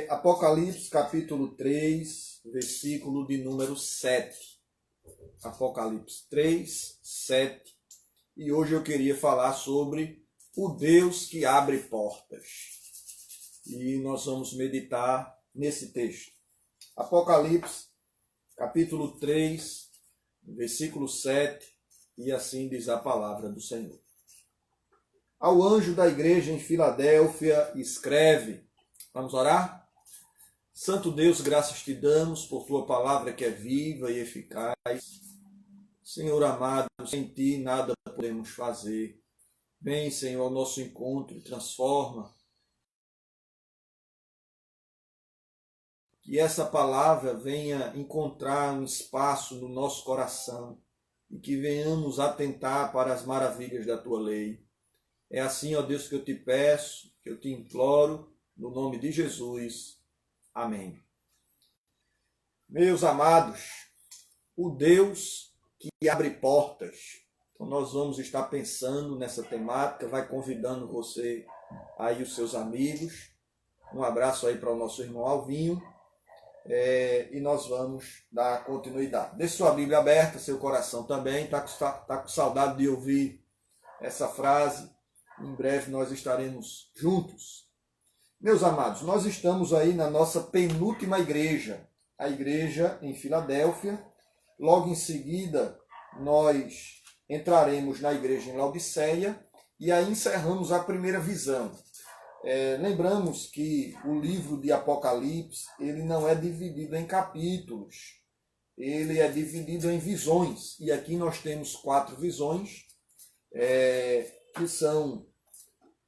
Apocalipse capítulo 3, versículo de número 7. Apocalipse 3, 7. E hoje eu queria falar sobre o Deus que abre portas. E nós vamos meditar nesse texto. Apocalipse capítulo 3, versículo 7. E assim diz a palavra do Senhor. Ao anjo da igreja em Filadélfia escreve. Vamos orar? Santo Deus, graças te damos por tua palavra que é viva e eficaz. Senhor amado, sem ti nada podemos fazer. Vem, Senhor, ao nosso encontro e transforma. Que essa palavra venha encontrar um espaço no nosso coração e que venhamos atentar para as maravilhas da tua lei. É assim, ó Deus, que eu te peço, que eu te imploro, no nome de Jesus. Amém. Meus amados, o Deus que abre portas. Então nós vamos estar pensando nessa temática, vai convidando você aí, os seus amigos. Um abraço aí para o nosso irmão Alvinho. E nós vamos dar continuidade. Deixe sua Bíblia aberta, seu coração também. Tá com saudade de ouvir essa frase. Em breve nós estaremos juntos. Meus amados, nós estamos aí na nossa penúltima igreja, a igreja em Filadélfia. Logo em seguida, nós entraremos na igreja em Laodiceia e aí encerramos a primeira visão. Lembramos que o livro de Apocalipse, ele não é dividido em capítulos, ele é dividido em visões. E aqui nós temos 4 visões que são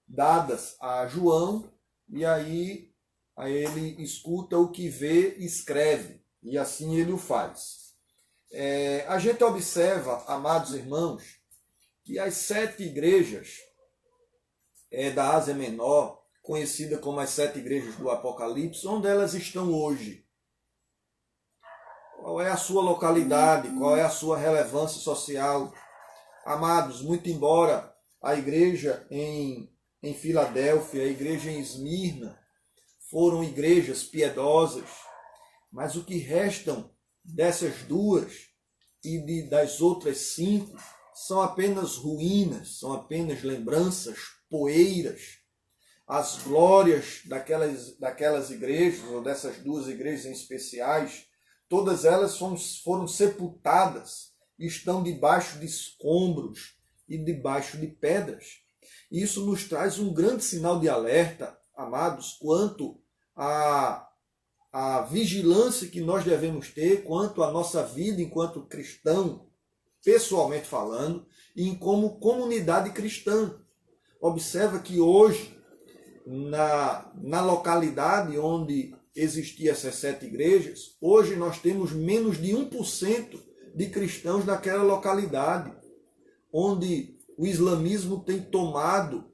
dadas a João, e aí ele escuta o que vê e escreve, e assim ele o faz. A gente observa, amados irmãos, que as 7 igrejas da Ásia Menor, conhecida como as 7 igrejas do Apocalipse, onde elas estão hoje? Qual é a sua localidade? Qual é a sua relevância social? Amados, muito embora a igreja em Filadélfia, a igreja em Esmirna, foram igrejas piedosas, mas o que restam dessas 2 e das outras 5 são apenas ruínas, são apenas lembranças, poeiras. As glórias daquelas igrejas, ou dessas 2 igrejas em especiais, todas elas foram sepultadas, estão debaixo de escombros e debaixo de pedras. Isso nos traz um grande sinal de alerta, amados, quanto à vigilância que nós devemos ter, quanto à nossa vida enquanto cristão, pessoalmente falando, e como comunidade cristã. Observa que hoje, na localidade onde existiam essas 7 igrejas, hoje nós temos menos de 1% de cristãos naquela localidade, onde o islamismo tem tomado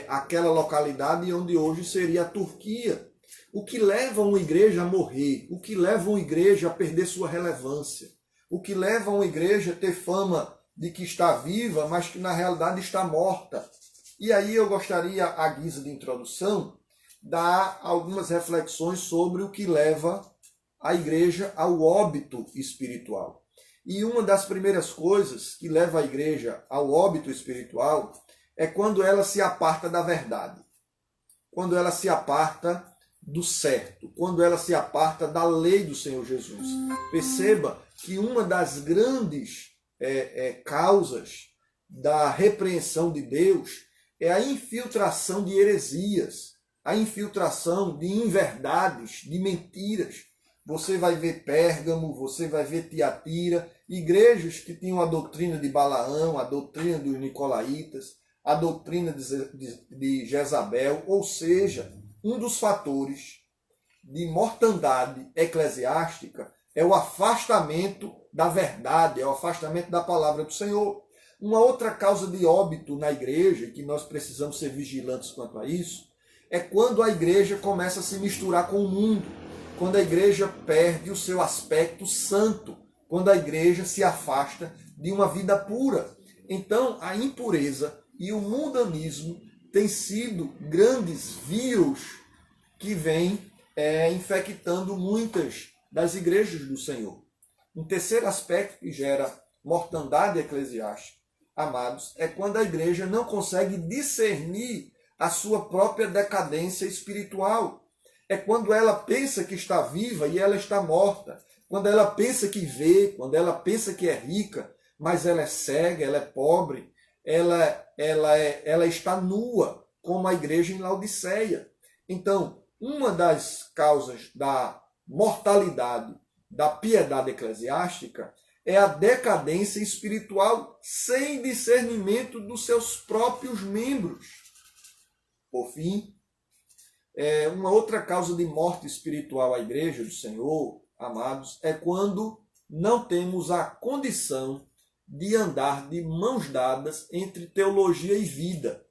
aquela localidade onde hoje seria a Turquia. O que leva uma igreja a morrer? O que leva uma igreja a perder sua relevância? O que leva uma igreja a ter fama de que está viva, mas que na realidade está morta? E aí eu gostaria, à guisa de introdução, dar algumas reflexões sobre o que leva a igreja ao óbito espiritual. E uma das primeiras coisas que leva a igreja ao óbito espiritual é quando ela se aparta da verdade, quando ela se aparta do certo, quando ela se aparta da lei do Senhor Jesus. Perceba que uma das grandes causas da repreensão de Deus é a infiltração de heresias, a infiltração de inverdades, de mentiras. Você vai ver Pérgamo, você vai ver Tiatira, igrejas que tinham a doutrina de Balaão, a doutrina dos Nicolaitas, a doutrina de Jezabel, ou seja, um dos fatores de mortandade eclesiástica é o afastamento da verdade, é o afastamento da palavra do Senhor. Uma outra causa de óbito na igreja, que nós precisamos ser vigilantes quanto a isso, é quando a igreja começa a se misturar com o mundo, quando a igreja perde o seu aspecto santo, quando a igreja se afasta de uma vida pura. Então, a impureza e o mundanismo têm sido grandes vírus que vem infectando muitas das igrejas do Senhor. Um terceiro aspecto que gera mortandade eclesiástica, amados, é quando a igreja não consegue discernir a sua própria decadência espiritual. É quando ela pensa que está viva e ela está morta. Quando ela pensa que vê, quando ela pensa que é rica, mas ela é cega, ela é pobre, ela está nua, como a igreja em Laodiceia. Então, uma das causas da mortalidade da piedade eclesiástica é a decadência espiritual sem discernimento dos seus próprios membros. Por fim, uma outra causa de morte espiritual à igreja do Senhor, amados, é quando não temos a condição de andar de mãos dadas entre teologia e vida.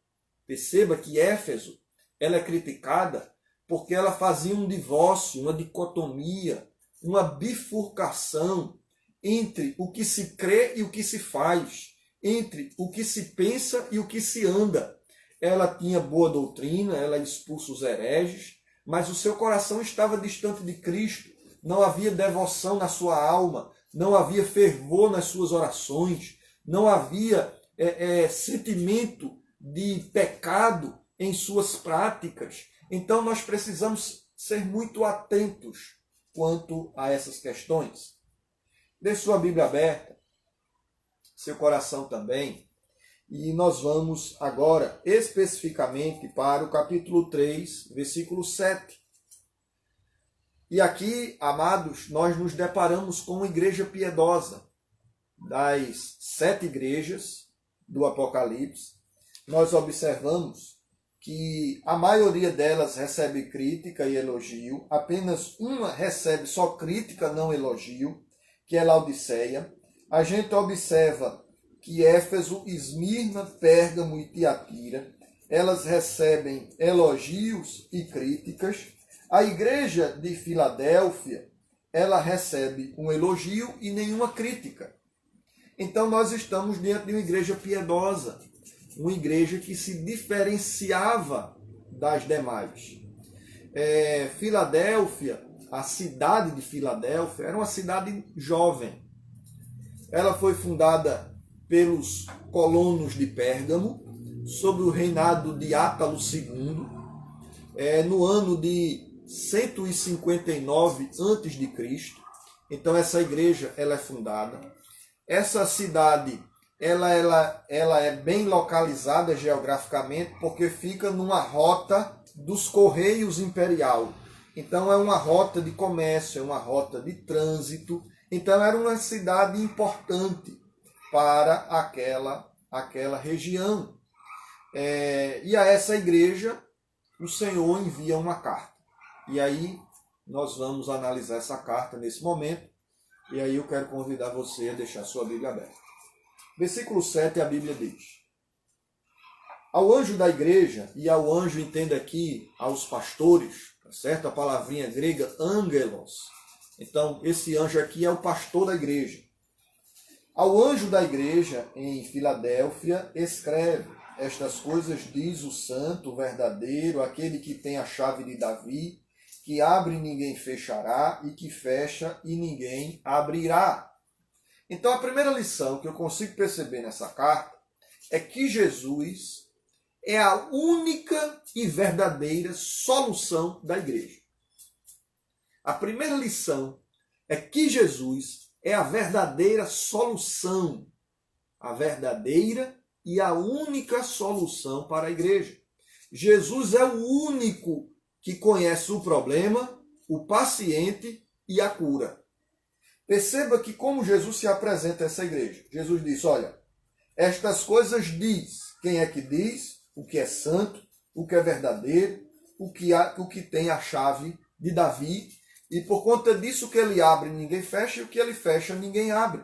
Perceba que Éfeso ela é criticada porque ela fazia um divórcio, uma dicotomia, uma bifurcação entre o que se crê e o que se faz, entre o que se pensa e o que se anda. Ela tinha boa doutrina, ela expulsa os hereges, mas o seu coração estava distante de Cristo, não havia devoção na sua alma, não havia fervor nas suas orações, não havia sentimento de pecado em suas práticas. Então nós precisamos ser muito atentos quanto a essas questões. Deixe sua Bíblia aberta, seu coração também, e nós vamos agora especificamente para o capítulo 3, versículo 7. E aqui, amados, nós nos deparamos com uma igreja piedosa. Das 7 igrejas do Apocalipse, nós observamos que a maioria delas recebe crítica e elogio, apenas uma recebe só crítica, não elogio, que é Laodiceia. A gente observa que Éfeso, Esmirna, Pérgamo e Tiatira, elas recebem elogios e críticas. A igreja de Filadélfia, ela recebe um elogio e nenhuma crítica. Então nós estamos diante de uma igreja piedosa, uma igreja que se diferenciava das demais. Filadélfia, a cidade de Filadélfia, era uma cidade jovem. Ela foi fundada pelos colonos de Pérgamo, sob o reinado de Átalo II, no ano de 159 a.C. Então essa igreja ela é fundada. Essa cidade ela é bem localizada geograficamente porque fica numa rota dos Correios Imperial. Então é uma rota de comércio, é uma rota de trânsito. Então era uma cidade importante para aquela região. E a essa igreja o Senhor envia uma carta. E aí nós vamos analisar essa carta nesse momento. E aí eu quero convidar você a deixar sua Bíblia aberta. Versículo 7, a Bíblia diz: ao anjo da igreja, e ao anjo entenda aqui aos pastores, tá certo? A palavrinha grega angelos. Então, esse anjo aqui é o pastor da igreja. Ao anjo da igreja em Filadélfia, escreve: estas coisas diz o santo, o verdadeiro, aquele que tem a chave de Davi, que abre e ninguém fechará, e que fecha e ninguém abrirá. Então, a primeira lição que eu consigo perceber nessa carta é que Jesus é a única e verdadeira solução da igreja. A primeira lição é que Jesus é a verdadeira solução, a verdadeira e a única solução para a igreja. Jesus é o único que conhece o problema, o paciente e a cura. Perceba que como Jesus se apresenta a essa igreja. Jesus diz, olha, estas coisas diz. Quem é que diz? O que é santo, o que é verdadeiro, o que tem a chave de Davi. E por conta disso, o que ele abre, ninguém fecha, e o que ele fecha, ninguém abre.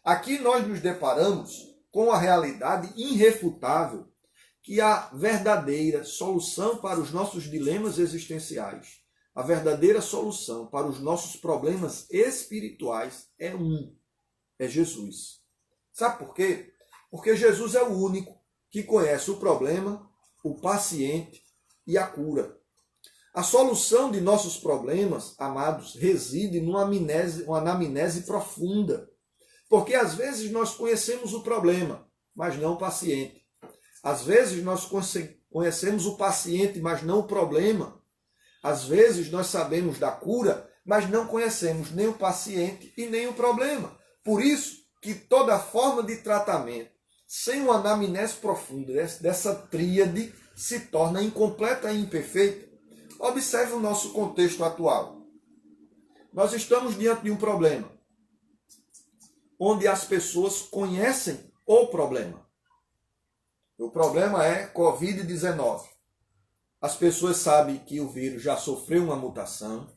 Aqui nós nos deparamos com a realidade irrefutável que a verdadeira solução para os nossos dilemas existenciais, a verdadeira solução para os nossos problemas espirituais é Jesus. Sabe por quê? Porque Jesus é o único que conhece o problema, o paciente e a cura. A solução de nossos problemas, amados, reside numa anamnese profunda. Porque às vezes nós conhecemos o problema, mas não o paciente. Às vezes nós conhecemos o paciente, mas não o problema. Às vezes nós sabemos da cura, mas não conhecemos nem o paciente e nem o problema. Por isso que toda forma de tratamento, sem uma anamnese profunda dessa tríade, se torna incompleta e imperfeita. Observe o nosso contexto atual. Nós estamos diante de um problema, onde as pessoas conhecem o problema. O problema é Covid-19. As pessoas sabem que o vírus já sofreu uma mutação.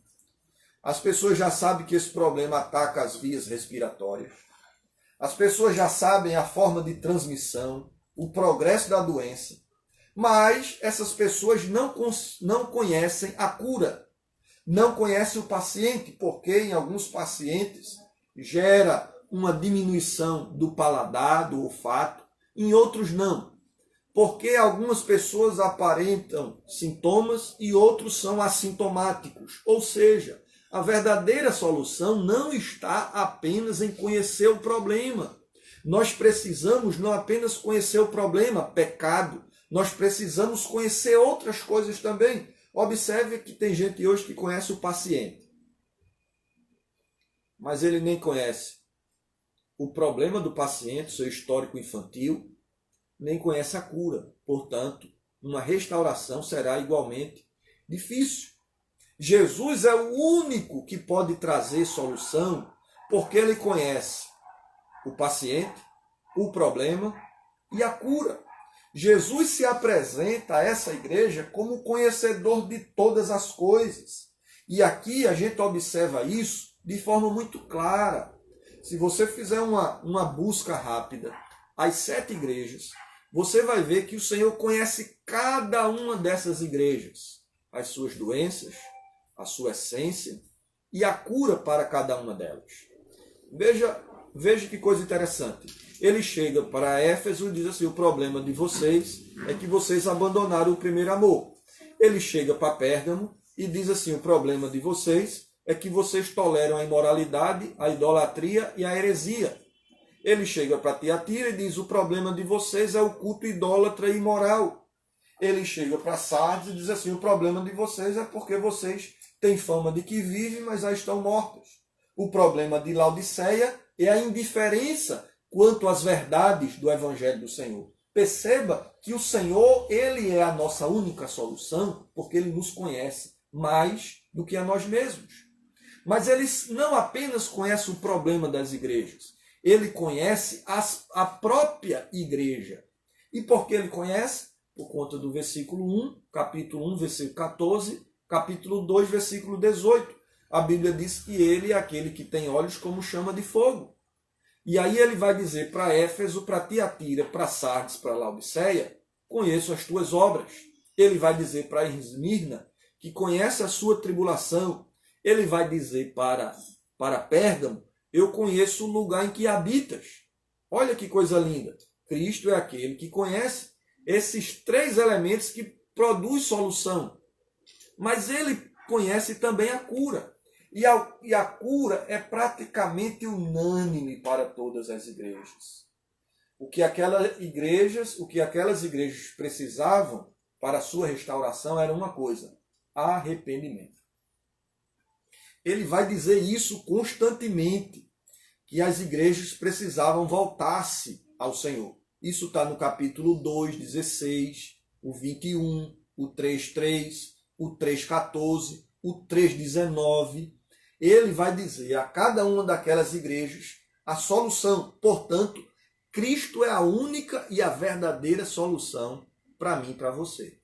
As pessoas já sabem que esse problema ataca as vias respiratórias. As pessoas já sabem a forma de transmissão, o progresso da doença. Mas essas pessoas não conhecem a cura. Não conhecem o paciente, porque em alguns pacientes gera uma diminuição do paladar, do olfato. Em outros não. Porque algumas pessoas aparentam sintomas e outros são assintomáticos. Ou seja, a verdadeira solução não está apenas em conhecer o problema. Nós precisamos não apenas conhecer o problema, pecado, nós precisamos conhecer outras coisas também. Observe que tem gente hoje que conhece o paciente, mas ele nem conhece o problema do paciente, seu histórico infantil, nem conhece a cura. Portanto, uma restauração será igualmente difícil. Jesus é o único que pode trazer solução, porque ele conhece o paciente, o problema e a cura. Jesus se apresenta a essa igreja como conhecedor de todas as coisas. E aqui a gente observa isso de forma muito clara. Se você fizer uma busca rápida, as 7 igrejas, você vai ver que o Senhor conhece cada uma dessas igrejas, as suas doenças, a sua essência e a cura para cada uma delas. Veja que coisa interessante. Ele chega para Éfeso e diz assim: o problema de vocês é que vocês abandonaram o primeiro amor. Ele chega para Pérgamo e diz assim: o problema de vocês é que vocês toleram a imoralidade, a idolatria e a heresia. Ele chega para Tiatira e diz: o problema de vocês é o culto idólatra e imoral. Ele chega para Sardes e diz assim: o problema de vocês é porque vocês têm fama de que vivem, mas já estão mortos. O problema de Laodiceia é a indiferença quanto às verdades do Evangelho do Senhor. Perceba que o Senhor, ele é a nossa única solução, porque ele nos conhece mais do que a nós mesmos. Mas ele não apenas conhece o problema das igrejas, ele conhece a própria igreja. E por que ele conhece? Por conta do versículo 1, capítulo 1, versículo 14, capítulo 2, versículo 18. A Bíblia diz que ele é aquele que tem olhos como chama de fogo. E aí ele vai dizer para Éfeso, para Tiatira, para Sardes, para Laodiceia: conheço as tuas obras. Ele vai dizer para Esmirna que conhece a sua tribulação. Ele vai dizer para Pérgamo: eu conheço o lugar em que habitas. Olha que coisa linda. Cristo é aquele que conhece esses 3 elementos que produz solução. Mas ele conhece também a cura. E a cura é praticamente unânime para todas as igrejas. O que aquelas igrejas precisavam para a sua restauração era uma coisa: arrependimento. Ele vai dizer isso constantemente, que as igrejas precisavam voltar-se ao Senhor. Isso está no capítulo 2, 16, o 21, o 3:3, o 3:14, o 3:19. Ele vai dizer a cada uma daquelas igrejas a solução. Portanto, Cristo é a única e a verdadeira solução para mim e para você.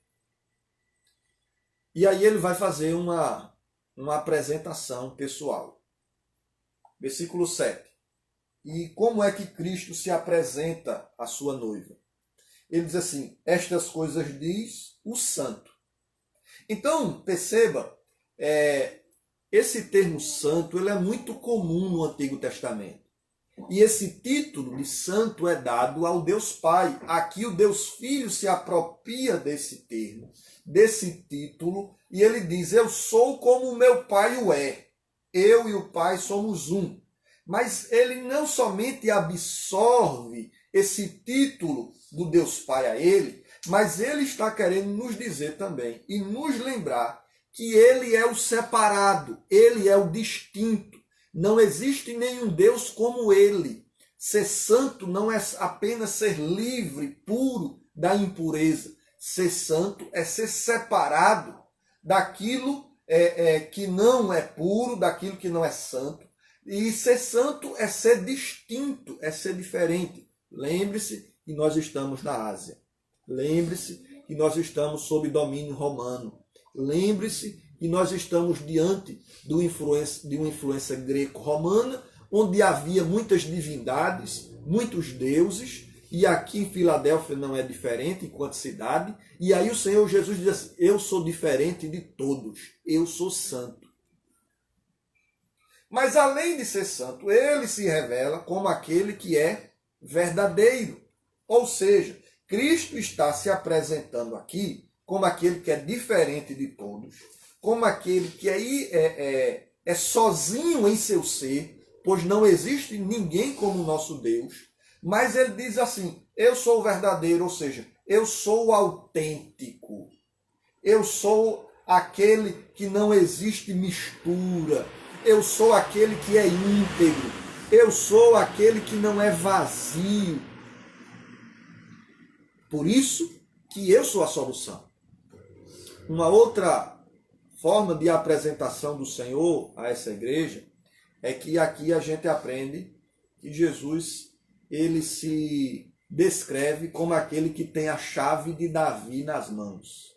E aí ele vai fazer uma apresentação pessoal. Versículo 7. E como é que Cristo se apresenta à sua noiva? Ele diz assim: estas coisas diz o santo. Então, perceba, esse termo santo ele é muito comum no Antigo Testamento. E esse título de santo é dado ao Deus Pai. Aqui o Deus Filho se apropria desse termo, desse título, e ele diz: eu sou como o meu Pai o é. Eu e o Pai somos um. Mas ele não somente absorve esse título do Deus Pai a ele, mas ele está querendo nos dizer também e nos lembrar que ele é o separado, ele é o distinto. Não existe nenhum Deus como ele. Ser santo não é apenas ser livre, puro da impureza. Ser santo é ser separado daquilo que não é puro, daquilo que não é santo. E ser santo é ser distinto, é ser diferente. Lembre-se que nós estamos na Ásia. Lembre-se que nós estamos sob domínio romano. Lembre-se que nós estamos diante de uma influência greco-romana, onde havia muitas divindades, muitos deuses, e aqui em Filadélfia não é diferente enquanto cidade. E aí o Senhor Jesus diz assim: eu sou diferente de todos, eu sou santo. Mas além de ser santo, ele se revela como aquele que é verdadeiro. Ou seja, Cristo está se apresentando aqui como aquele que é diferente de todos, como aquele que é sozinho em seu ser, pois não existe ninguém como o nosso Deus. Mas ele diz assim: eu sou o verdadeiro, ou seja, eu sou o autêntico. Eu sou aquele que não existe mistura. Eu sou aquele que é íntegro. Eu sou aquele que não é vazio. Por isso que eu sou a solução. Uma outra forma de apresentação do Senhor a essa igreja é que aqui a gente aprende que Jesus, ele se descreve como aquele que tem a chave de Davi nas mãos.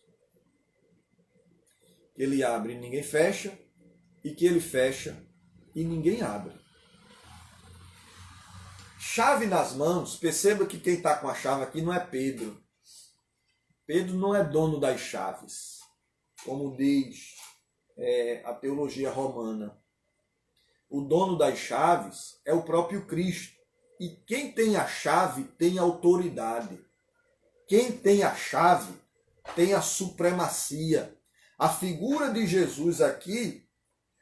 Ele abre e ninguém fecha, e que ele fecha e ninguém abre. Chave nas mãos, perceba que quem está com a chave aqui não é Pedro. Pedro não é dono das chaves, como diz a teologia romana. O dono das chaves é o próprio Cristo. E quem tem a chave tem autoridade. Quem tem a chave tem a supremacia. A figura de Jesus aqui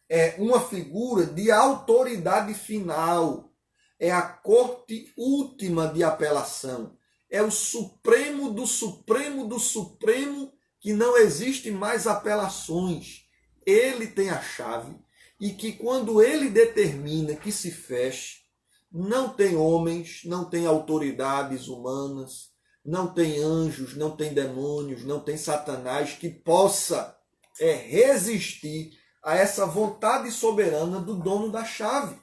é uma figura de autoridade final. É a corte última de apelação. É o supremo do supremo do supremo, que não existe mais apelações. Ele tem a chave e que quando ele determina que se feche, não tem homens, não tem autoridades humanas, não tem anjos, não tem demônios, não tem Satanás que possa resistir a essa vontade soberana do dono da chave.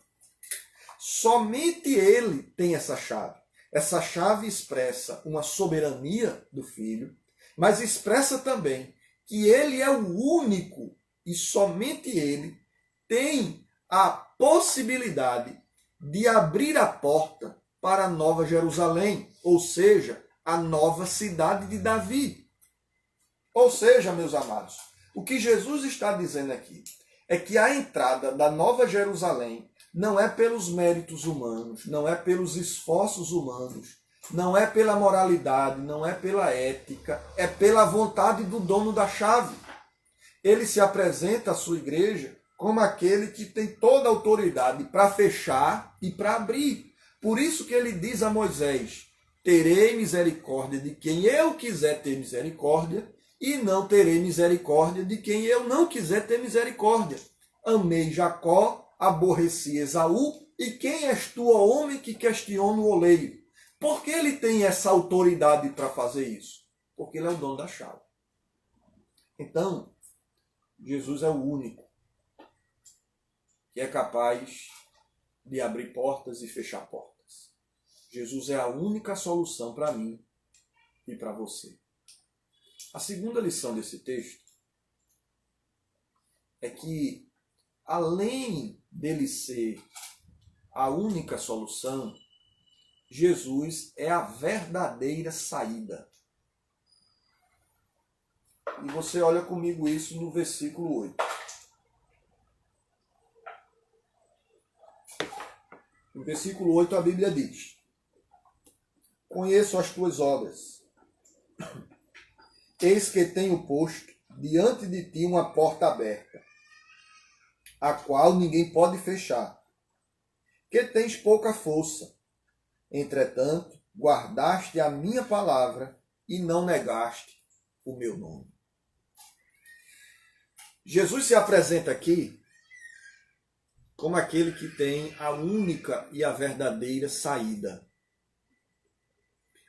Somente ele tem essa chave. Essa chave expressa uma soberania do Filho, mas expressa também que ele é o único e somente ele tem a possibilidade de abrir a porta para a Nova Jerusalém, ou seja, a nova cidade de Davi. Ou seja, meus amados, o que Jesus está dizendo aqui é que a entrada da Nova Jerusalém não é pelos méritos humanos, não é pelos esforços humanos, não é pela moralidade, não é pela ética, é pela vontade do dono da chave. Ele se apresenta à sua igreja como aquele que tem toda a autoridade para fechar e para abrir. Por isso que ele diz a Moisés: terei misericórdia de quem eu quiser ter misericórdia, e não terei misericórdia de quem eu não quiser ter misericórdia. Amei Jacó, aborreci Esaú, e quem és tu, ó homem, que questiona o oleiro? Por que ele tem essa autoridade para fazer isso? Porque ele é o dono da chave. Então, Jesus é o único que é capaz de abrir portas e fechar portas. Jesus é a única solução para mim e para você. A segunda lição desse texto é que, além dele ser a única solução, Jesus é a verdadeira saída. E você olha comigo isso no versículo 8. No versículo 8 a Bíblia diz: conheço as tuas obras. Eis que tenho posto diante de ti uma porta aberta, a qual ninguém pode fechar, que tens pouca força. Entretanto, guardaste a minha palavra e não negaste o meu nome. Jesus se apresenta aqui como aquele que tem a única e a verdadeira saída.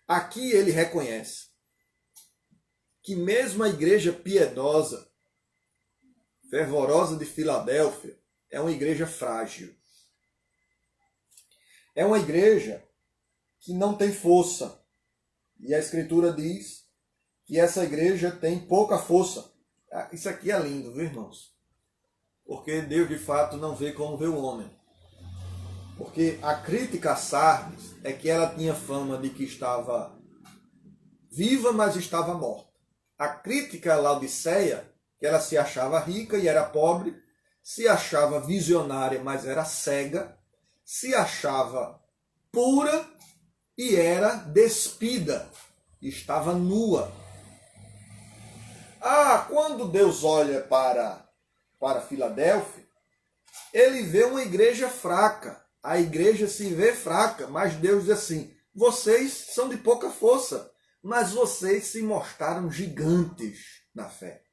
Aqui ele reconhece que mesmo a igreja piedosa, fervorosa de Filadélfia, é uma igreja frágil. É uma igreja que não tem força. E a Escritura diz que essa igreja tem pouca força. Isso aqui é lindo, viu, irmãos? Porque Deus, de fato, não vê como vê o homem. Porque a crítica a Sardes é que ela tinha fama de que estava viva, mas estava morta. A crítica a Laodiceia, que ela se achava rica e era pobre, se achava visionária, mas era cega, se achava pura e era despida, estava nua. Quando Deus olha para Filadélfia, ele vê uma igreja fraca. A igreja se vê fraca, mas Deus diz assim: vocês são de pouca força, mas vocês se mostraram gigantes na fé.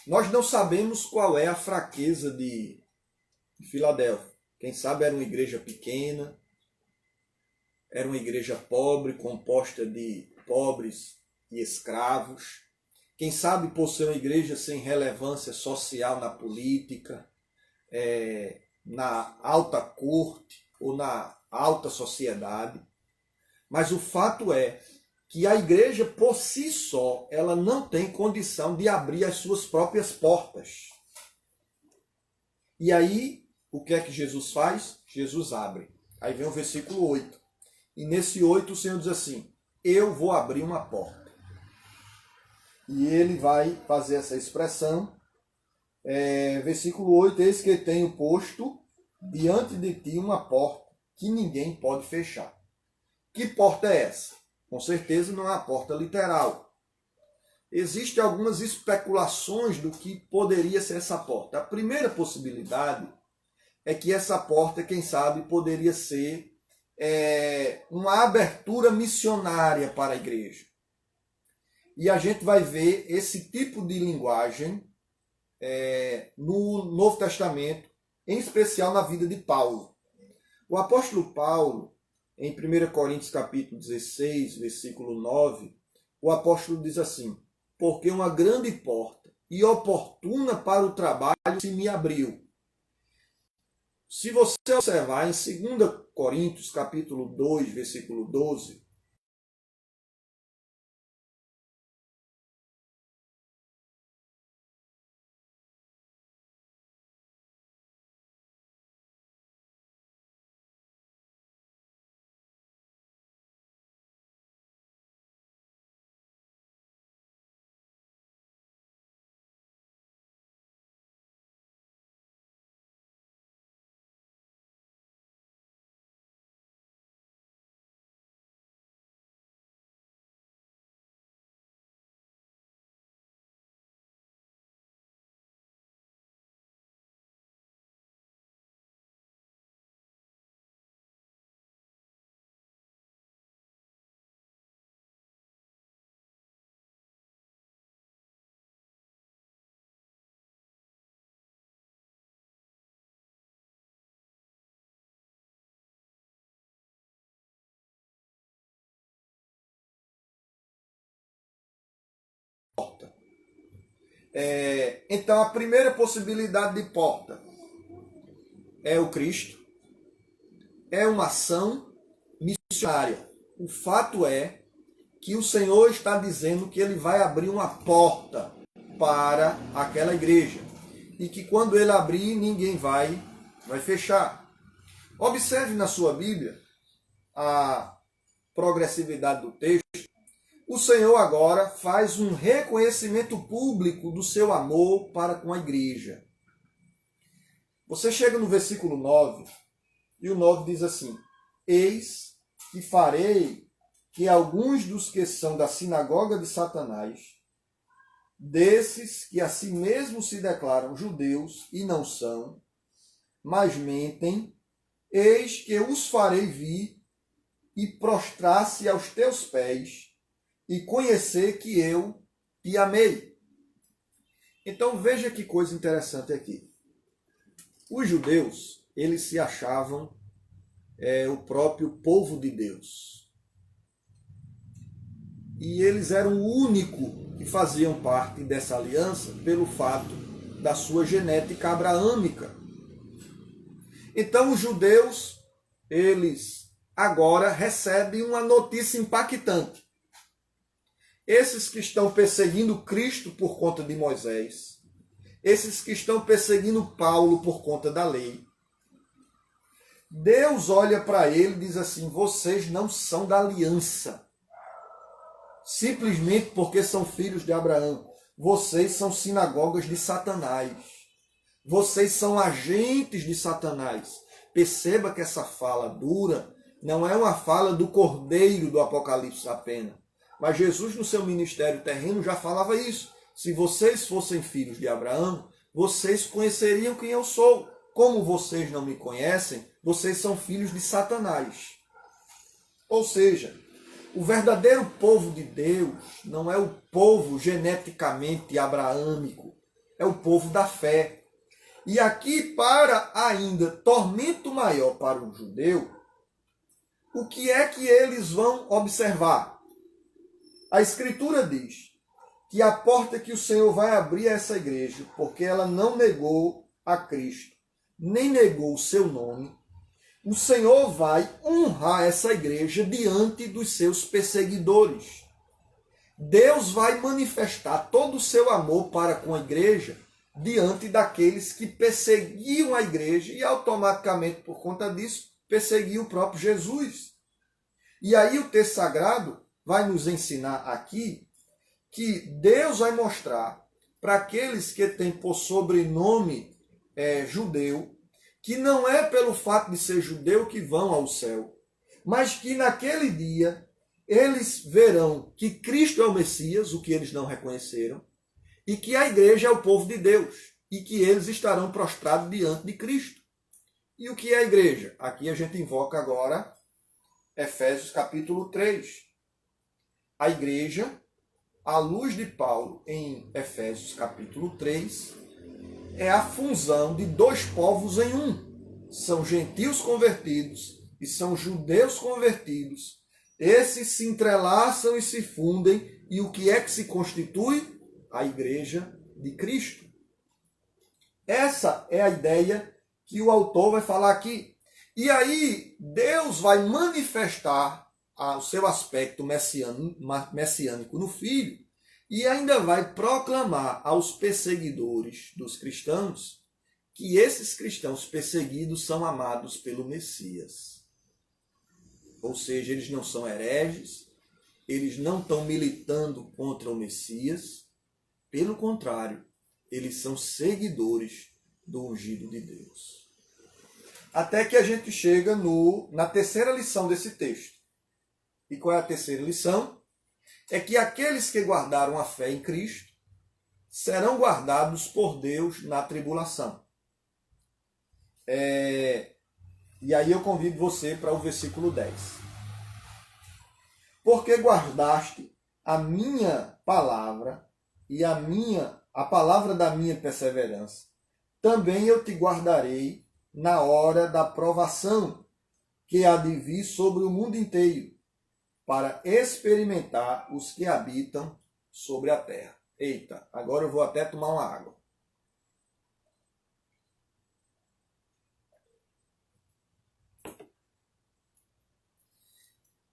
Nós não sabemos qual é a fraqueza de Filadélfia. Quem sabe era uma igreja pequena, era uma igreja pobre, composta de pobres e escravos. Quem sabe por ser uma igreja sem relevância social na política, na alta corte ou na alta sociedade. Mas o fato é que a igreja por si só, ela não tem condição de abrir as suas próprias portas. E aí, o que é que Jesus faz? Jesus abre. Aí vem o versículo 8. E nesse 8 o Senhor diz assim: eu vou abrir uma porta. E ele vai fazer essa expressão. Versículo 8, eis que tenho posto diante de ti uma porta que ninguém pode fechar. Que porta é essa? Com certeza não é a porta literal. Existem algumas especulações do que poderia ser essa porta. A primeira possibilidade é que essa porta, quem sabe, poderia ser uma abertura missionária para a igreja. E a gente vai ver esse tipo de linguagem no Novo Testamento, em especial na vida de Paulo. O apóstolo Paulo, em 1 Coríntios capítulo 16, versículo 9, o apóstolo diz assim: porque uma grande porta e oportuna para o trabalho se me abriu. Se você observar em 2 Coríntios capítulo 2, versículo 12, então a primeira possibilidade de porta é o Cristo, é uma ação missionária. O fato é que o Senhor está dizendo que ele vai abrir uma porta para aquela igreja e que quando ele abrir, ninguém vai fechar. Observe na sua Bíblia a progressividade do texto. O Senhor agora faz um reconhecimento público do seu amor para com a igreja. Você chega no versículo 9, e o 9 diz assim: Eis que farei que alguns dos que são da sinagoga de Satanás, desses que a si mesmos se declaram judeus e não são, mas mentem, eis que os farei vir e prostrar-se aos teus pés e conhecer que eu te amei. Então veja que coisa interessante aqui. Os judeus, eles se achavam o próprio povo de Deus. E eles eram o único que faziam parte dessa aliança pelo fato da sua genética abraâmica. Então os judeus, eles agora recebem uma notícia impactante. Esses que estão perseguindo Cristo por conta de Moisés, esses que estão perseguindo Paulo por conta da lei, Deus olha para ele e diz assim: vocês não são da aliança. Simplesmente porque são filhos de Abraão. Vocês são sinagogas de Satanás. Vocês são agentes de Satanás. Perceba que essa fala dura não é uma fala do Cordeiro do Apocalipse apenas. Mas Jesus, no seu ministério terreno, já falava isso. Se vocês fossem filhos de Abraão, vocês conheceriam quem eu sou. Como vocês não me conhecem, vocês são filhos de Satanás. Ou seja, o verdadeiro povo de Deus não é o povo geneticamente abraâmico, é o povo da fé. E aqui, para ainda tormento maior para um judeu, o que é que eles vão observar? A Escritura diz que a porta que o Senhor vai abrir a essa igreja, porque ela não negou a Cristo, nem negou o seu nome, o Senhor vai honrar essa igreja diante dos seus perseguidores. Deus vai manifestar todo o seu amor para com a igreja diante daqueles que perseguiam a igreja e automaticamente, por conta disso, perseguiam o próprio Jesus. E aí o texto sagrado vai nos ensinar aqui que Deus vai mostrar para aqueles que têm por sobrenome judeu, que não é pelo fato de ser judeu que vão ao céu, mas que naquele dia eles verão que Cristo é o Messias, o que eles não reconheceram, e que a igreja é o povo de Deus, e que eles estarão prostrados diante de Cristo. E o que é a igreja? Aqui a gente invoca agora Efésios capítulo 3. A igreja, à luz de Paulo em Efésios capítulo 3, é a fusão de dois povos em um. São gentios convertidos e são judeus convertidos. Esses se entrelaçam e se fundem. E o que é que se constitui? A igreja de Cristo. Essa é a ideia que o autor vai falar aqui. E aí Deus vai manifestar o seu aspecto messiânico no Filho, e ainda vai proclamar aos perseguidores dos cristãos que esses cristãos perseguidos são amados pelo Messias. Ou seja, eles não são hereges, eles não estão militando contra o Messias, pelo contrário, eles são seguidores do ungido de Deus. Até que a gente chega na terceira lição desse texto. E qual é a terceira lição? É que aqueles que guardaram a fé em Cristo serão guardados por Deus na tribulação. E aí eu convido você para o versículo 10. Porque guardaste a minha palavra e a palavra da minha perseverança, também eu te guardarei na hora da provação que há de vir sobre o mundo inteiro, para experimentar os que habitam sobre a terra. Eita, agora eu vou até tomar uma água.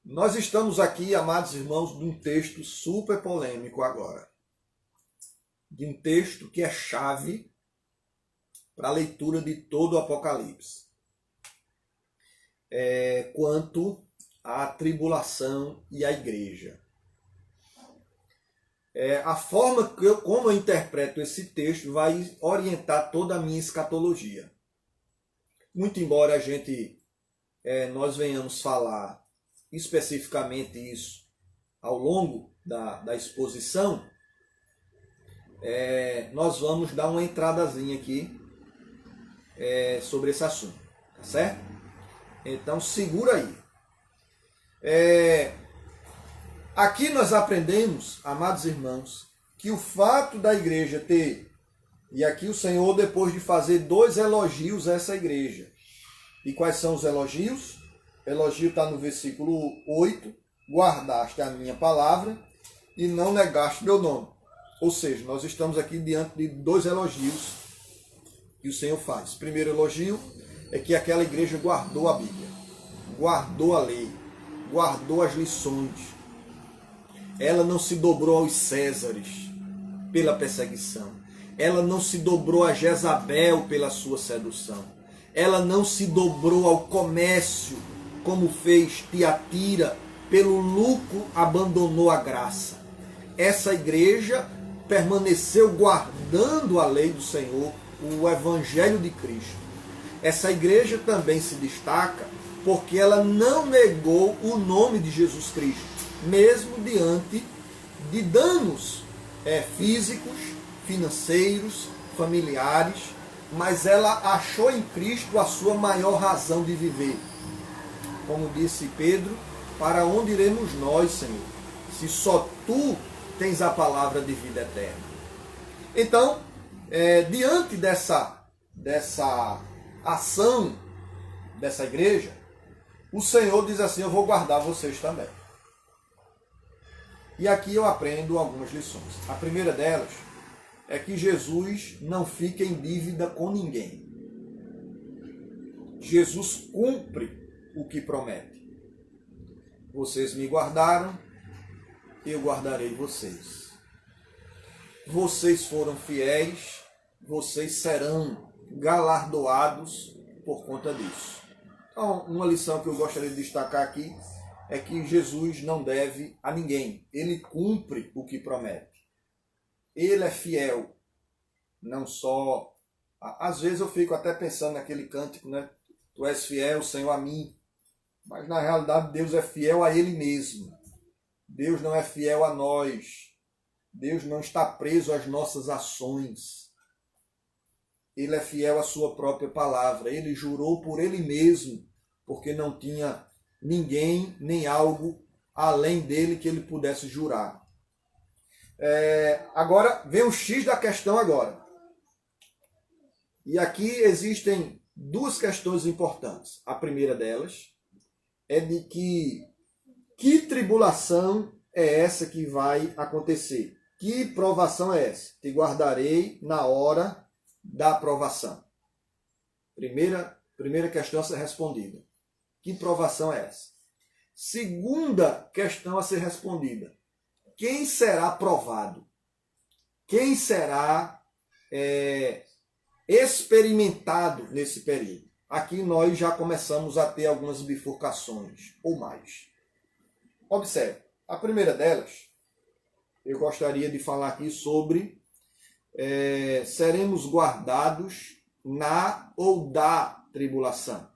Nós estamos aqui, amados irmãos, de um texto super polêmico agora. De um texto que é chave para a leitura de todo o Apocalipse. Quanto à tribulação e à igreja. A forma como eu interpreto esse texto vai orientar toda a minha escatologia. muito embora nós venhamos falar especificamente isso ao longo da exposição, nós vamos dar uma entradazinha aqui sobre esse assunto, tá certo? Então segura aí. Aqui nós aprendemos, amados irmãos, que o fato da igreja ter, e aqui o Senhor, depois de fazer 2 elogios a essa igreja. E quais são os elogios? O elogio está no versículo 8, guardaste a minha palavra e não negaste meu nome. Ou seja, nós estamos aqui diante de 2 elogios que o Senhor faz. O primeiro elogio é que aquela igreja guardou a Bíblia, guardou a lei, guardou as lições. Ela não se dobrou aos Césares pela perseguição. Ela não se dobrou a Jezabel pela sua sedução. Ela não se dobrou ao comércio, como fez Tiatira, pelo lucro abandonou a graça. Essa igreja permaneceu guardando a lei do Senhor, o Evangelho de Cristo. Essa igreja também se destaca porque ela não negou o nome de Jesus Cristo, mesmo diante de danos físicos, financeiros, familiares, mas ela achou em Cristo a sua maior razão de viver. Como disse Pedro, para onde iremos nós, Senhor, se só Tu tens a palavra de vida eterna? Então, diante dessa ação dessa igreja, o Senhor diz assim: eu vou guardar vocês também. E aqui eu aprendo algumas lições. A primeira delas é que Jesus não fica em dívida com ninguém. Jesus cumpre o que promete. Vocês me guardaram, eu guardarei vocês. Vocês foram fiéis, vocês serão galardoados por conta disso. Então, uma lição que eu gostaria de destacar aqui é que Jesus não deve a ninguém. Ele cumpre o que promete. Ele é fiel. Não só... Às vezes eu fico até pensando naquele cântico, né? Tu és fiel, Senhor, a mim. Mas na realidade Deus é fiel a Ele mesmo. Deus não é fiel a nós. Deus não está preso às nossas ações. Ele é fiel à sua própria palavra. Ele jurou por Ele mesmo, porque não tinha ninguém nem algo além dele que ele pudesse jurar. Agora, vem o X da questão agora. E aqui existem 2 questões importantes. A primeira delas é de que tribulação é essa que vai acontecer? Que provação é essa? Te guardarei na hora da provação. Primeira questão a ser respondida. Que provação é essa? Segunda questão a ser respondida. Quem será provado? Quem será experimentado nesse período? Aqui nós já começamos a ter algumas bifurcações, ou mais. Observe, a primeira delas, eu gostaria de falar aqui sobre seremos guardados na ou da tribulação.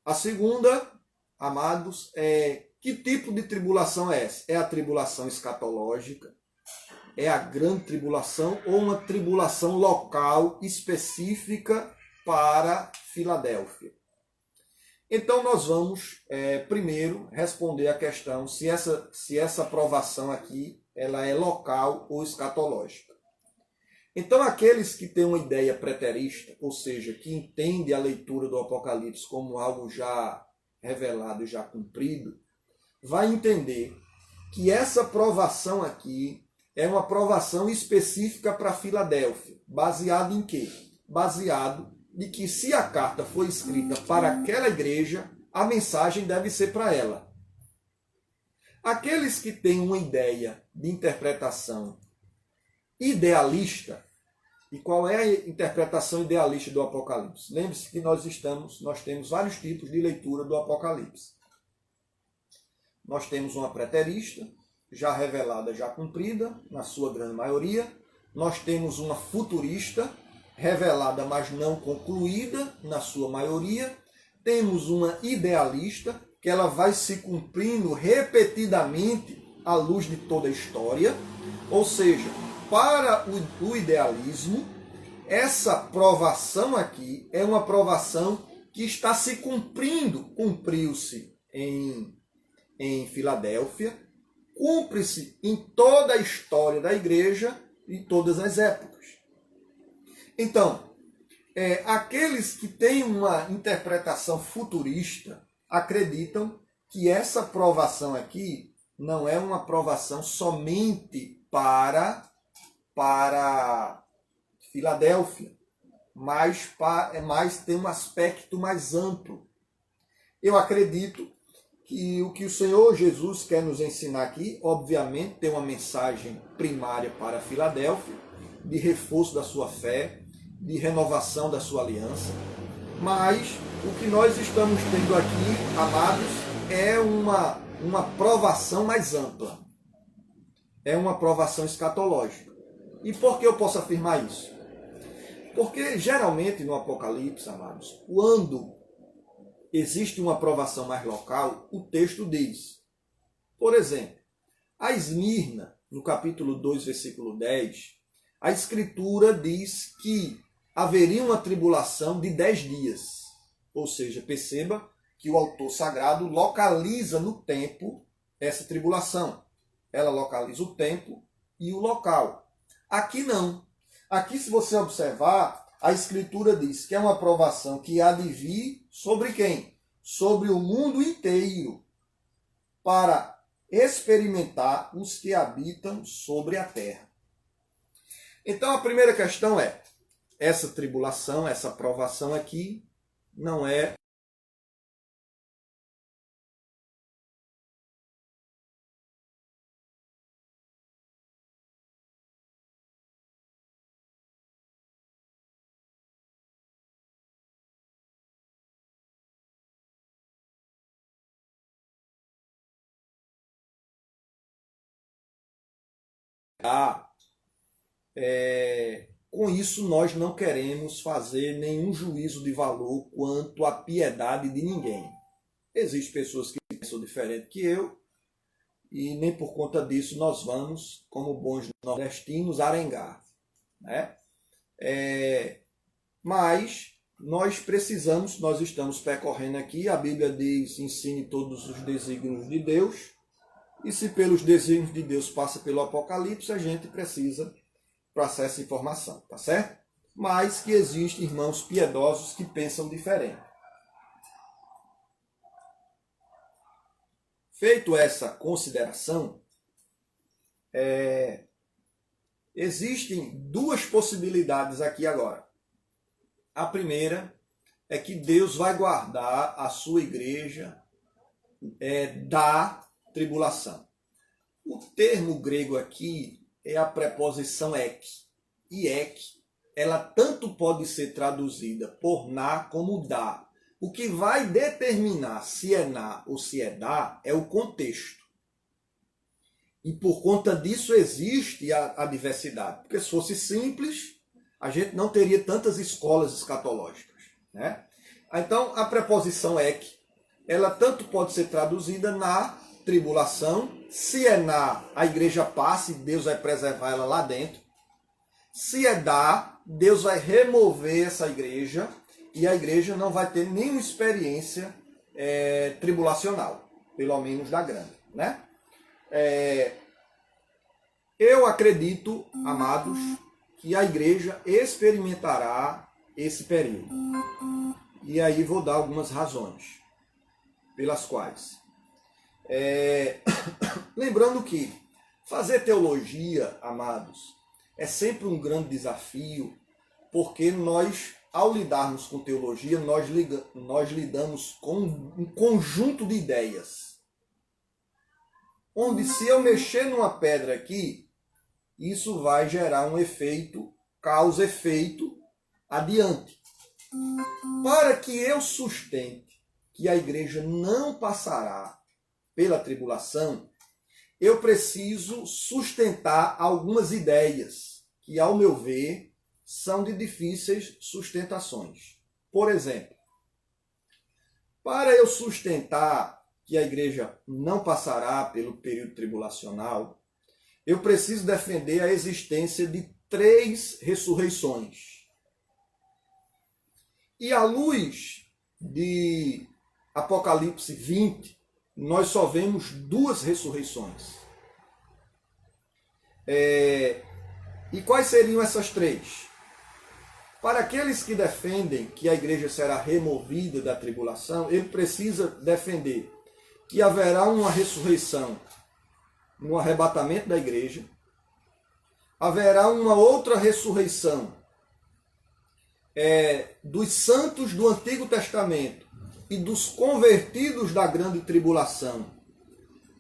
A segunda, amados, que tipo de tribulação é essa? É a tribulação escatológica? É a grande tribulação ou uma tribulação local específica para Filadélfia? Então nós vamos primeiro responder a questão se essa provação aqui ela é local ou escatológica. Então aqueles que têm uma ideia preterista, ou seja, que entendem a leitura do Apocalipse como algo já revelado e já cumprido, vai entender que essa provação aqui é uma provação específica para Filadélfia. Baseado em quê? Baseado de que se a carta foi escrita para aquela igreja, a mensagem deve ser para ela. Aqueles que têm uma ideia de interpretação idealista, e qual é a interpretação idealista do Apocalipse? Lembre-se que nós temos vários tipos de leitura do Apocalipse. Nós temos uma preterista, já revelada, já cumprida, na sua grande maioria. Nós temos uma futurista, revelada, mas não concluída, na sua maioria. Temos uma idealista, que ela vai se cumprindo repetidamente à luz de toda a história. Ou seja, para o idealismo, essa provação aqui é uma provação que está se cumprindo, cumpriu-se em Filadélfia, cumpre-se em toda a história da igreja, em todas as épocas. Então, aqueles que têm uma interpretação futurista acreditam que essa provação aqui não é uma provação somente para Filadélfia, mas tem um aspecto mais amplo. Eu acredito que o que o Senhor Jesus quer nos ensinar aqui, obviamente, tem uma mensagem primária para Filadélfia, de reforço da sua fé, de renovação da sua aliança, mas o que nós estamos tendo aqui, amados, é uma provação mais ampla. É uma provação escatológica. E por que eu posso afirmar isso? Porque geralmente no Apocalipse, amados, quando existe uma provação mais local, o texto diz, por exemplo, a Esmirna, no capítulo 2, versículo 10, a Escritura diz que haveria uma tribulação de 10 dias. Ou seja, perceba que o autor sagrado localiza no tempo essa tribulação. Ela localiza o tempo e o local. Aqui não. Aqui, se você observar, a Escritura diz que é uma provação que há de vir sobre quem? Sobre o mundo inteiro, para experimentar os que habitam sobre a terra. Então, a primeira questão é, essa tribulação, essa provação aqui, não é com isso nós não queremos fazer nenhum juízo de valor quanto à piedade de ninguém. Existem pessoas que pensam diferente que eu, e nem por conta disso nós vamos, como bons nordestinos, arengar. Né? Mas nós precisamos, nós estamos percorrendo aqui, a Bíblia diz, ensine todos os desígnios de Deus, e se pelos desígnios de Deus passa pelo Apocalipse, a gente precisa passar essa informação, tá certo? Mas que existem irmãos piedosos que pensam diferente. Feito essa consideração, existem duas possibilidades aqui agora. A primeira é que Deus vai guardar a sua igreja da tribulação. O termo grego aqui é a preposição ek. E ek, ela tanto pode ser traduzida por na como da. O que vai determinar se é na ou se é da é o contexto. E por conta disso existe a diversidade. Porque se fosse simples, a gente não teria tantas escolas escatológicas. Né? Então, a preposição ek, ela tanto pode ser traduzida na tribulação, se é na, a igreja passa e Deus vai preservar ela lá dentro. Se é da, Deus vai remover essa igreja e a igreja não vai ter nenhuma experiência tribulacional, pelo menos da grande. Né? Eu acredito, amados, que a igreja experimentará esse período. E aí vou dar algumas razões pelas quais. Lembrando que fazer teologia, amados, é sempre um grande desafio, porque nós, ao lidarmos com teologia, nós lidamos com um conjunto de ideias. Onde se eu mexer numa pedra aqui, isso vai gerar um efeito, causa-efeito adiante. Para que eu sustente que a igreja não passará pela tribulação, eu preciso sustentar algumas ideias que, ao meu ver, são de difíceis sustentações. Por exemplo, para eu sustentar que a igreja não passará pelo período tribulacional, eu preciso defender a existência de 3 ressurreições. E à luz de Apocalipse 20, nós só vemos 2 ressurreições. E quais seriam essas 3? Para aqueles que defendem que a igreja será removida da tribulação, ele precisa defender que haverá uma ressurreição no arrebatamento da igreja, haverá uma outra ressurreição dos santos do Antigo Testamento e dos convertidos da grande tribulação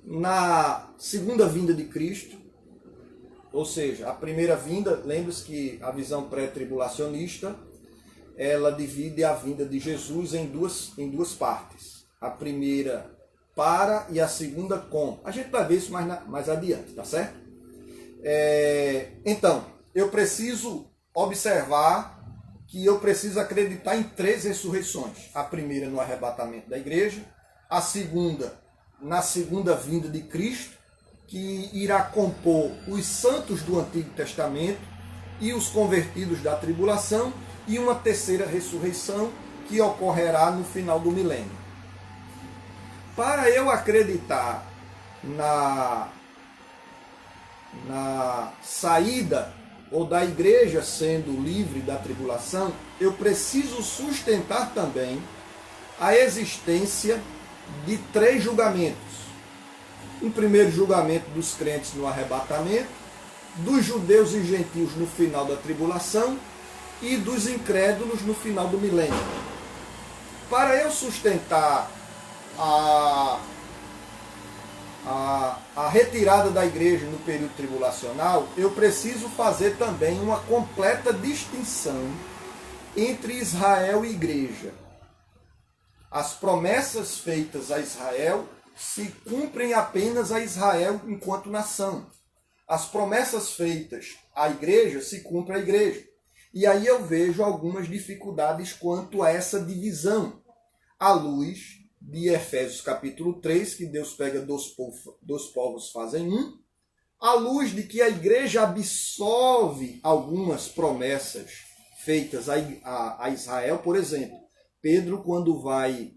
na segunda vinda de Cristo. Ou seja, a primeira vinda, lembre-se que a visão pré-tribulacionista, ela divide a vinda de Jesus em duas partes. A primeira para e a segunda com. A gente vai ver isso mais adiante, tá certo? Então, eu preciso observar que eu preciso acreditar em 3 ressurreições. A primeira no arrebatamento da igreja, a segunda na segunda vinda de Cristo, que irá compor os santos do Antigo Testamento e os convertidos da tribulação, e uma terceira ressurreição que ocorrerá no final do milênio. Para eu acreditar na saída ou da igreja sendo livre da tribulação, eu preciso sustentar também a existência de 3 julgamentos. Um primeiro julgamento dos crentes no arrebatamento, dos judeus e gentios no final da tribulação e dos incrédulos no final do milênio. Para eu sustentar a retirada da igreja no período tribulacional, eu preciso fazer também uma completa distinção entre Israel e igreja. As promessas feitas a Israel se cumprem apenas a Israel enquanto nação. As promessas feitas à igreja se cumprem à igreja. E aí eu vejo algumas dificuldades quanto a essa divisão, à luz de Efésios capítulo 3, que Deus pega 2 povos fazem um, à luz de que a igreja absolve algumas promessas feitas a Israel. Por exemplo, Pedro, quando vai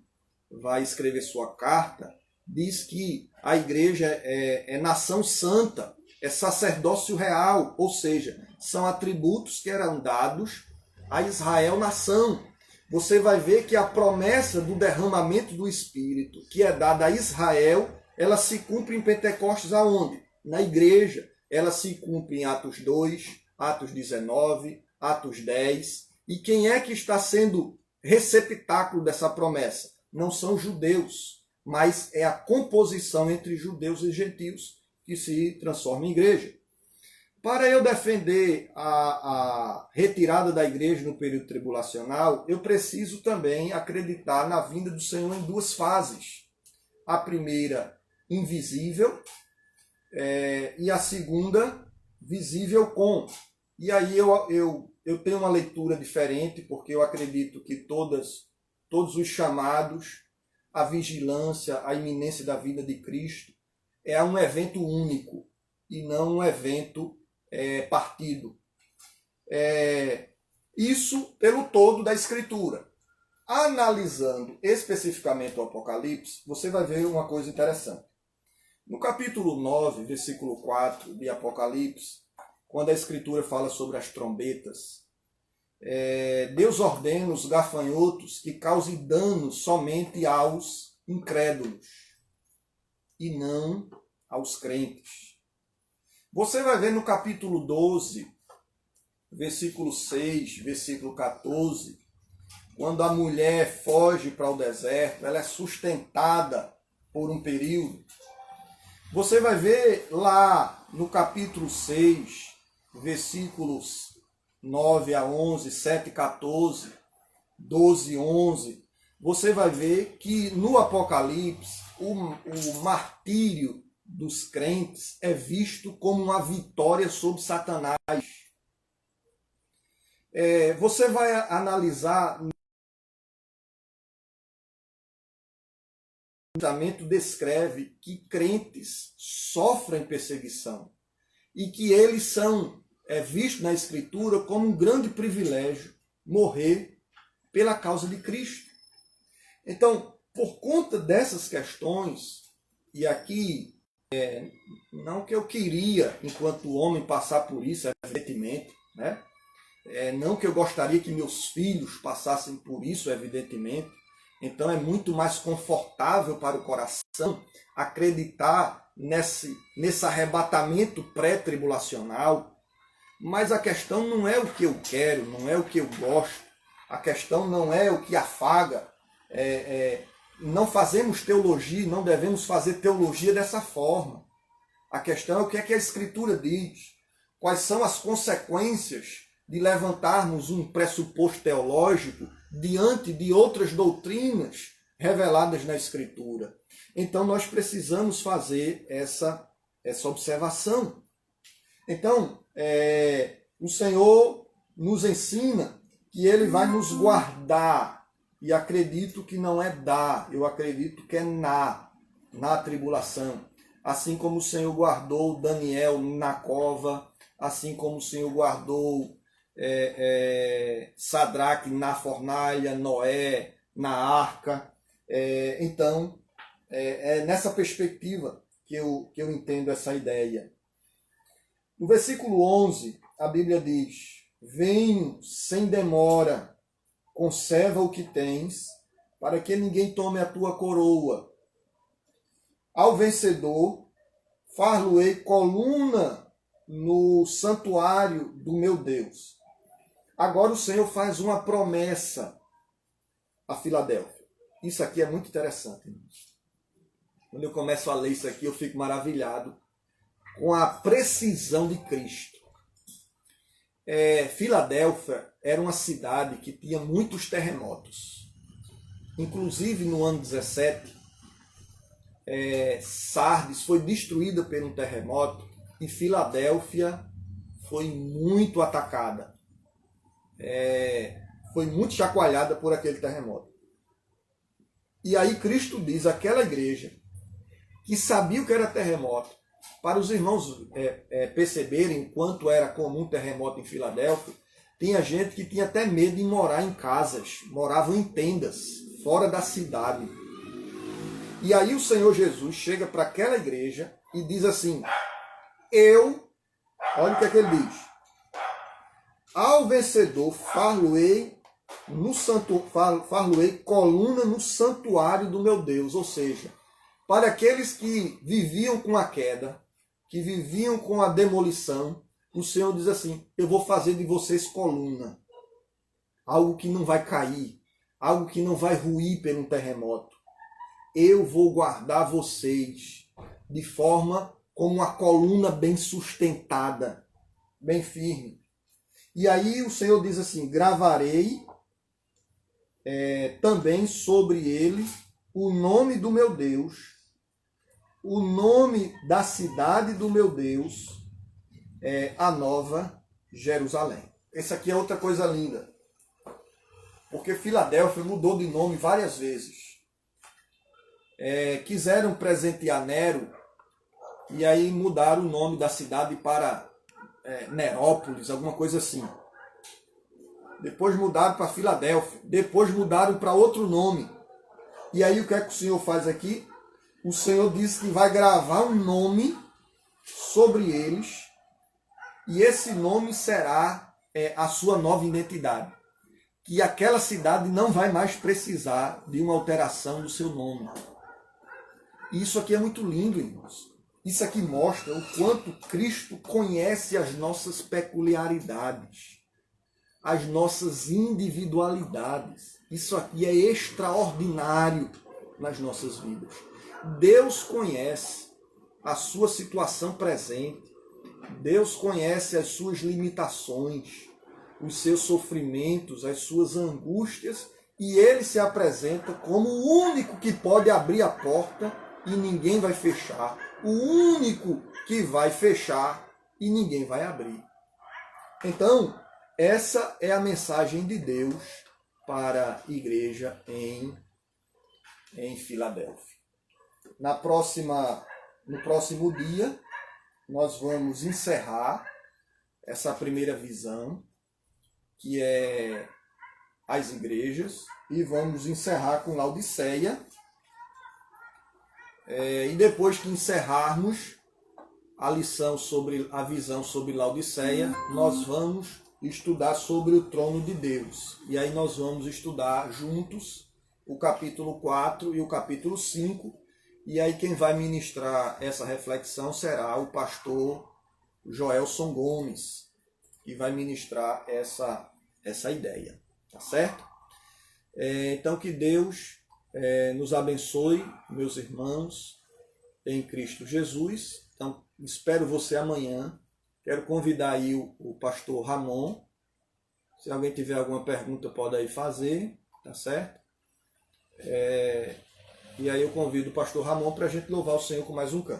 escrever sua carta, diz que a igreja é nação santa, é sacerdócio real, ou seja, são atributos que eram dados a Israel nação. Você vai ver que a promessa do derramamento do Espírito, que é dada a Israel, ela se cumpre em Pentecostes aonde? Na igreja. Ela se cumpre em Atos 2, Atos 19, Atos 10. E quem é que está sendo receptáculo dessa promessa? Não são judeus, mas é a composição entre judeus e gentios que se transforma em igreja. Para eu defender a retirada da igreja no período tribulacional, eu preciso também acreditar na vinda do Senhor em 2 fases. A primeira, invisível, e a segunda, visível com. E aí eu tenho uma leitura diferente, porque eu acredito que todos os chamados, a vigilância, a iminência da vinda de Cristo, é um evento único e não um evento partido. Isso pelo todo da Escritura. Analisando especificamente o Apocalipse, você vai ver uma coisa interessante. No capítulo 9, versículo 4 de Apocalipse, quando a Escritura fala sobre as trombetas, Deus ordena os gafanhotos que causem dano somente aos incrédulos e não aos crentes. Você vai ver no capítulo 12, versículo 6, versículo 14, quando a mulher foge para o deserto, ela é sustentada por um período. Você vai ver lá no capítulo 6, versículos 9 a 11, 7 a 14, 12 a 11, você vai ver que no Apocalipse o martírio dos crentes é visto como uma vitória sobre Satanás. Você vai analisar, o Testamento descreve que crentes sofrem perseguição e que eles são vistos na Escritura como um grande privilégio morrer pela causa de Cristo. Então, por conta dessas questões, e aqui, não que eu queria, enquanto homem, passar por isso, evidentemente, né? Não que eu gostaria que meus filhos passassem por isso, evidentemente. Então é muito mais confortável para o coração acreditar nesse arrebatamento pré-tribulacional. Mas a questão não é o que eu quero, não é o que eu gosto. A questão não é o que afaga. Não fazemos teologia, não devemos fazer teologia dessa forma. A questão é o que é que a Escritura diz. Quais são as consequências de levantarmos um pressuposto teológico diante de outras doutrinas reveladas na Escritura. Então nós precisamos fazer essa observação. Então, o Senhor nos ensina que Ele vai nos guardar. E acredito que não é dar, eu acredito que é na tribulação. Assim como o Senhor guardou Daniel na cova, assim como o Senhor guardou Sadraque na fornalha, Noé na arca. Então, é nessa perspectiva que eu entendo essa ideia. No versículo 11, a Bíblia diz: venho sem demora, conserva o que tens, para que ninguém tome a tua coroa. Ao vencedor, far-lo-ei coluna no santuário do meu Deus. Agora o Senhor faz uma promessa a Filadélfia. Isso aqui é muito interessante, irmãos. Quando eu começo a ler isso aqui, eu fico maravilhado com a precisão de Cristo. Filadélfia era uma cidade que tinha muitos terremotos. Inclusive no ano 17, Sardes foi destruída por um terremoto e Filadélfia foi muito atacada. Foi muito chacoalhada por aquele terremoto. E aí Cristo diz àquela igreja que sabia o que era terremoto, para os irmãos perceberem quanto era comum terremoto em Filadélfia. Tinha gente que tinha até medo de morar em casas, moravam em tendas, fora da cidade. E aí o Senhor Jesus chega para aquela igreja e diz assim: olha o que é que ele diz: ao vencedor far-lo-ei coluna no santuário do meu Deus. Ou seja, para aqueles que viviam com a queda, que viviam com a demolição, o Senhor diz assim: eu vou fazer de vocês coluna. Algo que não vai cair, algo que não vai ruir por um terremoto. Eu vou guardar vocês de forma como uma coluna bem sustentada, bem firme. E aí o Senhor diz assim: gravarei também sobre ele o nome do meu Deus, o nome da cidade do meu Deus, a Nova Jerusalém. Essa aqui é outra coisa linda, porque Filadélfia mudou de nome várias vezes. Quiseram presentear Nero e aí mudaram o nome da cidade para Nerópolis, alguma coisa assim. Depois mudaram para Filadélfia, depois mudaram para outro nome. E aí o que é que o Senhor faz aqui? O Senhor diz que vai gravar um nome sobre eles, e esse nome será a sua nova identidade. Que aquela cidade não vai mais precisar de uma alteração do seu nome. E isso aqui é muito lindo, irmãos. Isso aqui mostra o quanto Cristo conhece as nossas peculiaridades, as nossas individualidades. Isso aqui é extraordinário nas nossas vidas. Deus conhece a sua situação presente. Deus conhece as suas limitações, os seus sofrimentos, as suas angústias, e Ele se apresenta como o único que pode abrir a porta e ninguém vai fechar. O único que vai fechar e ninguém vai abrir. Então, essa é a mensagem de Deus para a igreja em Filadélfia. No próximo dia, nós vamos encerrar essa primeira visão, que é as igrejas, e vamos encerrar com Laodiceia. E depois que encerrarmos a lição sobre a visão sobre Laodiceia, nós vamos estudar sobre o trono de Deus. E aí nós vamos estudar juntos o capítulo 4 e o capítulo 5. E aí quem vai ministrar essa reflexão será o pastor Joelson Gomes, que vai ministrar essa ideia. Tá certo? Então que Deus nos abençoe, meus irmãos, em Cristo Jesus. Então, espero você amanhã. Quero convidar aí o pastor Ramon. Se alguém tiver alguma pergunta, pode aí fazer, tá certo? E aí eu convido o pastor Ramon para a gente louvar o Senhor com mais um canto.